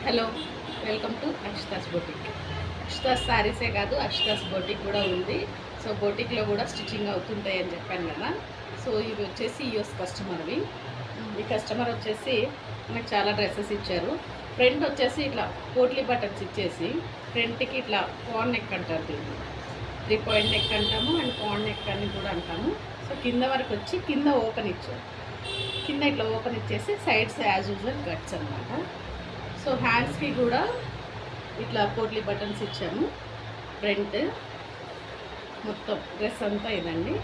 Hello, welcome to Akshita's boutique. Akshita's శారీసే కాదు, Akshita's boutique కూడా ఉంది. సో బొటిక్లో కూడా స్టిచ్చింగ్ అవుతుంటాయి అని చెప్పాను కదా. సో ఇవి వచ్చేసి యూఎస్ కస్టమర్వి. ఈ కస్టమర్ వచ్చేసి నాకు చాలా డ్రెస్సెస్ ఇచ్చారు. ఫ్రంట్ వచ్చేసి ఇట్లా పోట్లీ బటన్స్ ఇచ్చేసి ఫ్రంట్కి ఇట్లా పాన్ నెక్ అంటారు, దీన్ని 3 పాయింట్ నెక్ అంటాము అండ్ పాన్ నెక్ అని కూడా అంటాము. సో కింద వరకు వచ్చి కింద ఓపెన్ ఇచ్చారు. కింద ఇట్లా ఓపెన్ ఇచ్చేసి సైడ్స్ యాజ్ యూజువల్ కట్స్ అనమాట. సో హ్యాండ్స్కి కూడా ఇట్లా పోట్లీ బటన్స్ ఇచ్చాము. ఫ్రంట్ మొత్తం డ్రెస్ అంతా ఇదండి.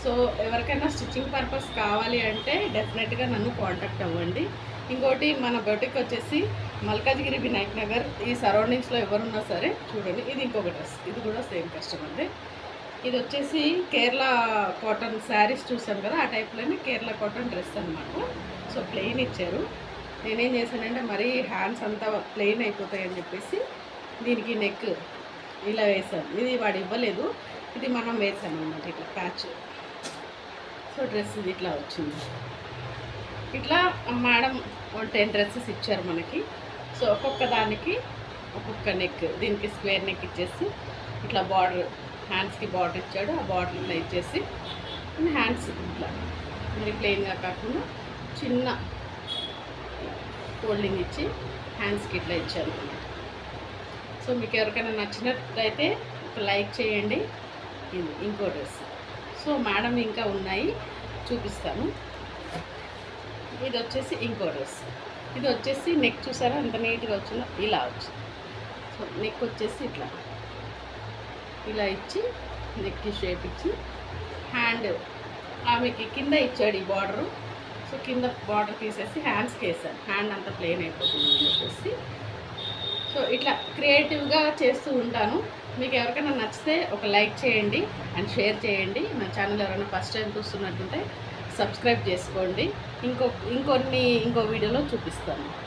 సో ఎవరికైనా స్టిచ్చింగ్ పర్పస్ కావాలి అంటే డెఫినెట్గా నన్ను కాంటాక్ట్ అవ్వండి. ఇంకోటి మన బొటిక్ వచ్చేసి మల్కాజ్గిరి, వినాయక్ నగర్ ఈ సరౌండింగ్స్లో ఎవరున్నా సరే చూడండి. ఇది ఇంకొక డ్రెస్, ఇది కూడా సేమ్ కస్టమర్దే. ఇది వచ్చేసి కేరళ కాటన్ శారీస్ చూసాం కదా, ఆ టైప్లోనే కేరళ కాటన్ డ్రెస్ అనమాట. సో ప్లెయిన్ ఇచ్చారు. నేనేం చేశానంటే మరీ హ్యాండ్స్ అంతా ప్లెయిన్ అయిపోతాయని చెప్పేసి దీనికి నెక్ ఇలా వేసాను. ఇది వాడు ఇవ్వలేదు, ఇది మనం వేసాను అన్నమాట, ఇట్లా ప్యాచ్. సో డ్రెస్ ఇది ఇట్లా వచ్చింది. ఇట్లా మేడం 10 డ్రెస్సెస్ ఇచ్చారు మనకి. సో ఒక్కొక్క దానికి ఒక్కొక్క నెక్, దీనికి స్క్వేర్ నెక్ ఇచ్చేసి ఇట్లా బార్డర్, హ్యాండ్స్కి బార్డర్ ఇచ్చాడు. ఆ బార్డర్ ఇట్లా ఇచ్చేసి హ్యాండ్స్ ఇట్లా మరి ప్లెయిన్గా కాకుండా చిన్న ఫోల్డింగ్ ఇచ్చి హ్యాండ్స్కి ఇట్లా ఇచ్చాను. సో మీకు ఎవరికైనా నచ్చినట్లయితే ఒక లైక్ చేయండి. ఇది ఇంకో డ్రెస్. సో మేడం ఇంకా ఉన్నాయి, చూపిస్తాను. ఇది వచ్చేసి ఇంకో డ్రెస్. ఇది వచ్చేసి నెక్ చూసారా ఎంత నీట్గా వచ్చిందో, ఇలా వచ్చింది. సో నెక్ వచ్చేసి ఇట్లా ఇలా ఇచ్చి నెక్కి షేప్ ఇచ్చి హ్యాండ్ ఆమెకి కింద ఇచ్చాడు ఈ బార్డరు. సో కింద బార్డర్ తీసేసి హ్యాండ్స్కి వేసాను, హ్యాండ్ అంతా ప్లెయిన్ అయిపోతుంది అని చెప్పేసి. సో ఇట్లా క్రియేటివ్గా చేస్తూ ఉంటాను. మీకు ఎవరికైనా నచ్చితే ఒక లైక్ చేయండి అండ్ షేర్ చేయండి. నా ఛానల్ ఎవరైనా ఫస్ట్ టైం చూస్తున్నట్టుంటే సబ్స్క్రైబ్ చేసుకోండి. ఇంకో వీడియోలో చూపిస్తాను.